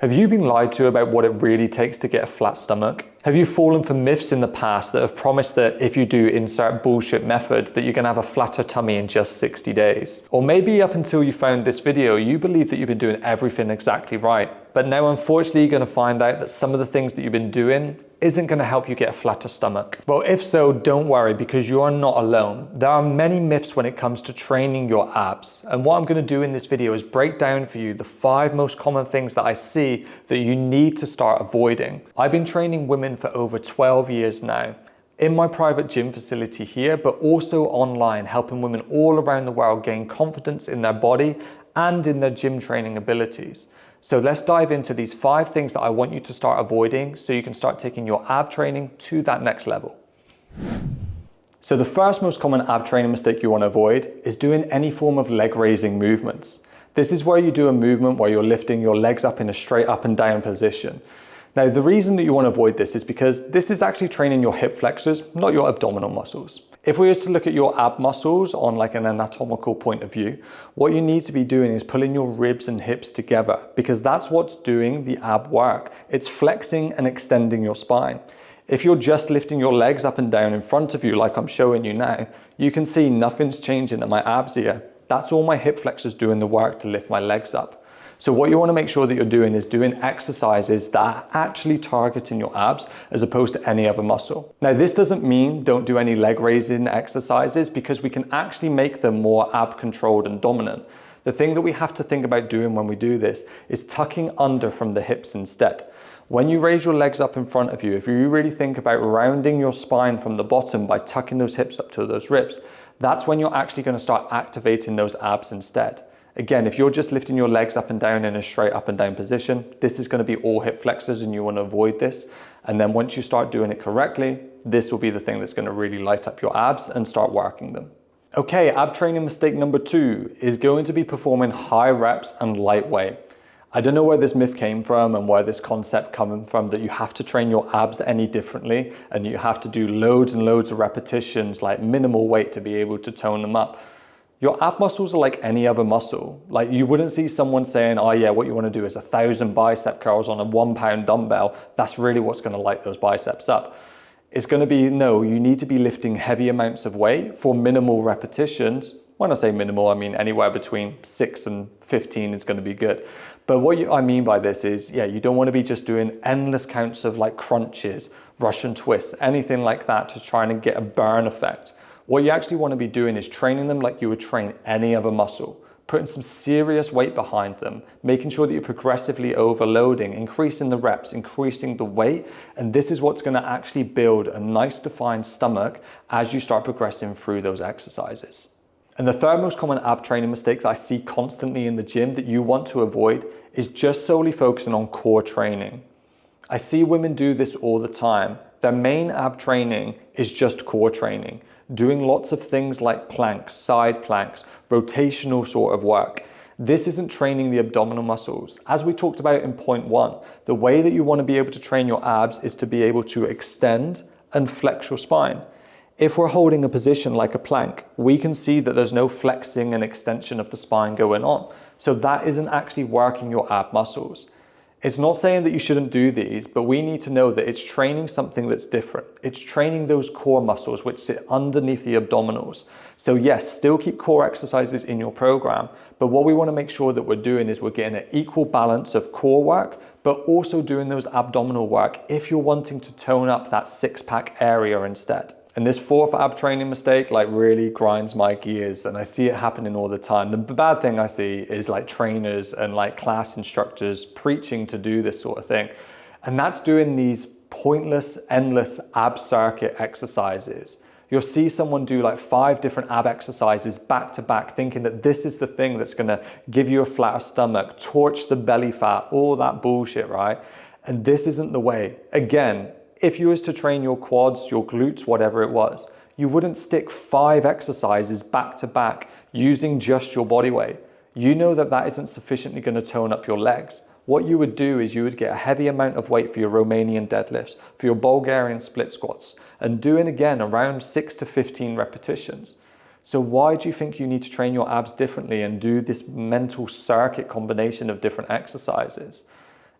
Have you been lied to about what it really takes to get a flat stomach? Have you fallen for myths in the past that have promised that if you do insert bullshit method that you're gonna have a flatter tummy in just 60 days? Or maybe up until you found this video, you believe that you've been doing everything exactly right. But now unfortunately you're gonna find out that some of the things that you've been doing isn't going to help you get a flatter stomach. Well, if so, don't worry, because you are not alone. There are many myths when it comes to training your abs. And what I'm going to do in this video is break down for you the 5 most common things that I see that you need to start avoiding. I've been training women for over 12 years now, in my private gym facility here, but also online, helping women all around the world gain confidence in their body and in their gym training abilities. So let's dive into these 5 things that I want you to start avoiding so you can start taking your ab training to that next level. So the first most common ab training mistake you want to avoid is doing any form of leg raising movements. This is where you do a movement where you're lifting your legs up in a straight up and down position. Now, the reason that you want to avoid this is because this is actually training your hip flexors, not your abdominal muscles. If we were to look at your ab muscles on like an anatomical point of view, what you need to be doing is pulling your ribs and hips together, because that's what's doing the ab work. It's flexing and extending your spine. If you're just lifting your legs up and down in front of you, like I'm showing you now, you can see nothing's changing at my abs here. That's all my hip flexors doing the work to lift my legs up. So what you want to make sure that you're doing is doing exercises that are actually targeting your abs as opposed to any other muscle. Now, this doesn't mean don't do any leg raising exercises, because we can actually make them more ab controlled and dominant. The thing that we have to think about doing when we do this is tucking under from the hips instead. When you raise your legs up in front of you, if you really think about rounding your spine from the bottom by tucking those hips up to those ribs, that's when you're actually going to start activating those abs instead. Again, if you're just lifting your legs up and down in a straight up and down position, this is going to be all hip flexors and you want to avoid this. And then once you start doing it correctly, this will be the thing that's going to really light up your abs and start working them. Okay, ab training mistake number 2 is going to be performing high reps and lightweight. I don't know where this myth came from and where this concept coming from that you have to train your abs any differently and you have to do loads and loads of repetitions, like minimal weight, to be able to tone them up. Your ab muscles are like any other muscle. Like, you wouldn't see someone saying, oh yeah, what you want to do is 1,000 bicep curls on a 1-pound dumbbell. That's really what's going to light those biceps up. It's going to be, no, you need to be lifting heavy amounts of weight for minimal repetitions. When I say minimal, I mean anywhere between 6 and 15 is going to be good. But what I mean by this is, yeah, you don't want to be just doing endless counts of like crunches, Russian twists, anything like that to try and get a burn effect. What you actually want to be doing is training them like you would train any other muscle, putting some serious weight behind them, making sure that you're progressively overloading, increasing the reps, increasing the weight, and this is what's going to actually build a nice defined stomach as you start progressing through those exercises. And the third most common ab training mistake that I see constantly in the gym that you want to avoid is just solely focusing on core training. I see women do this all the time. Their main ab training is just core training, doing lots of things like planks, side planks, rotational sort of work. This isn't training the abdominal muscles. As we talked about in point 1, the way that you want to be able to train your abs is to be able to extend and flex your spine. If we're holding a position like a plank, we can see that there's no flexing and extension of the spine going on. So that isn't actually working your ab muscles. It's not saying that you shouldn't do these, but we need to know that it's training something that's different. It's training those core muscles which sit underneath the abdominals. So yes, still keep core exercises in your program, but what we want to make sure that we're doing is we're getting an equal balance of core work, but also doing those abdominal work if you're wanting to tone up that 6-pack area instead. And this 4th ab training mistake like really grinds my gears, and I see it happening all the time. The bad thing I see is like trainers and like class instructors preaching to do this sort of thing. And that's doing these pointless, endless ab circuit exercises. You'll see someone do like 5 different ab exercises back to back, thinking that this is the thing that's gonna give you a flatter stomach, torch the belly fat, all that bullshit, right? And this isn't the way. Again, if you was to train your quads, your glutes, whatever it was, you wouldn't stick 5 exercises back to back using just your body weight. You know that that isn't sufficiently going to tone up your legs. What you would do is you would get a heavy amount of weight for your Romanian deadlifts, for your Bulgarian split squats, and doing again around 6 to 15 repetitions. So why do you think you need to train your abs differently and do this mental circuit combination of different exercises?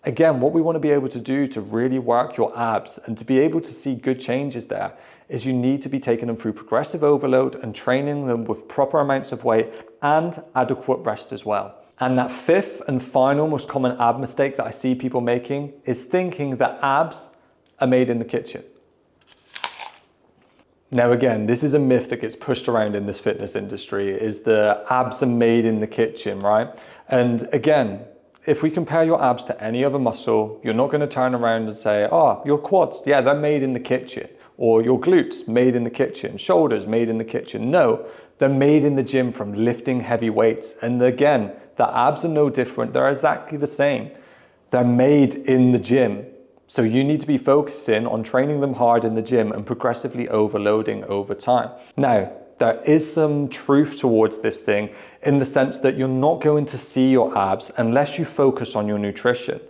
Again, what we want to be able to do to really work your abs and to be able to see good changes there is you need to be taking them through progressive overload and training them with proper amounts of weight and adequate rest as well. And that fifth and final most common ab mistake that I see people making is thinking that abs are made in the kitchen. Now again, this is a myth that gets pushed around in this fitness industry, is the abs are made in the kitchen, right? And again, if we compare your abs to any other muscle, you're not going to turn around and say, oh, your quads, yeah, they're made in the kitchen. Or your glutes, made in the kitchen. Shoulders, made in the kitchen. No, they're made in the gym from lifting heavy weights. And again, the abs are no different. They're exactly the same. They're made in the gym. So you need to be focusing on training them hard in the gym and progressively overloading over time. Now, there is some truth towards this thing in the sense that you're not going to see your abs unless you focus on your nutrition.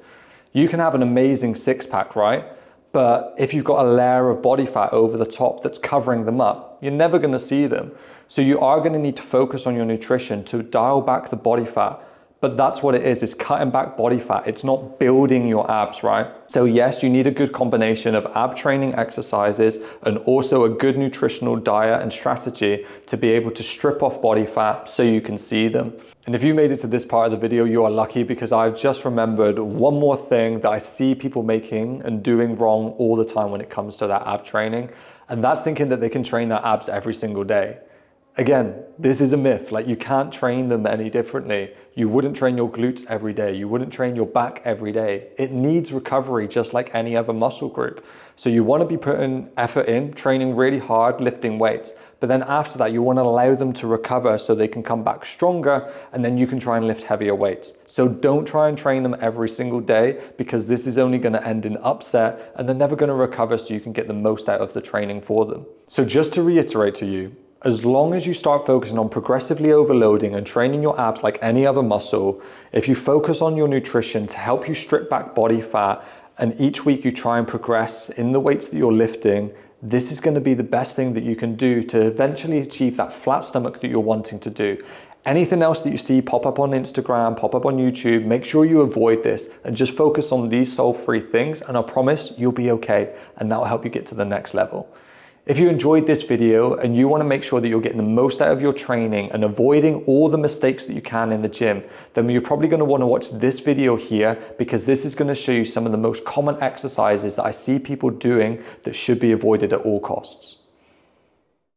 You can have an amazing six-pack, right? But if you've got a layer of body fat over the top that's covering them up, you're never going to see them. So you are going to need to focus on your nutrition to dial back the body fat. But that's what it is cutting back body fat. It's not building your abs, right? So yes, you need a good combination of ab training exercises and also a good nutritional diet and strategy to be able to strip off body fat so you can see them. And if you made it to this part of the video, you are lucky, because I've just remembered one more thing that I see people making and doing wrong all the time when it comes to that ab training. And that's thinking that they can train their abs every single day. Again, this is a myth. Like, you can't train them any differently. You wouldn't train your glutes every day. You wouldn't train your back every day. It needs recovery just like any other muscle group. So you want to be putting effort in, training really hard, lifting weights. But then after that, you want to allow them to recover so they can come back stronger, and then you can try and lift heavier weights. So don't try and train them every single day, because this is only going to end in upset and they're never going to recover so you can get the most out of the training for them. So just to reiterate to you, as long as you start focusing on progressively overloading and training your abs like any other muscle, if you focus on your nutrition to help you strip back body fat, and each week you try and progress in the weights that you're lifting, this is going to be the best thing that you can do to eventually achieve that flat stomach that you're wanting to do. Anything else that you see pop up on Instagram, pop up on YouTube, make sure you avoid this and just focus on these sole three things, and I promise you'll be okay, and that will help you get to the next level. If you enjoyed this video and you want to make sure that you're getting the most out of your training and avoiding all the mistakes that you can in the gym, then you're probably going to want to watch this video here, because this is going to show you some of the most common exercises that I see people doing that should be avoided at all costs.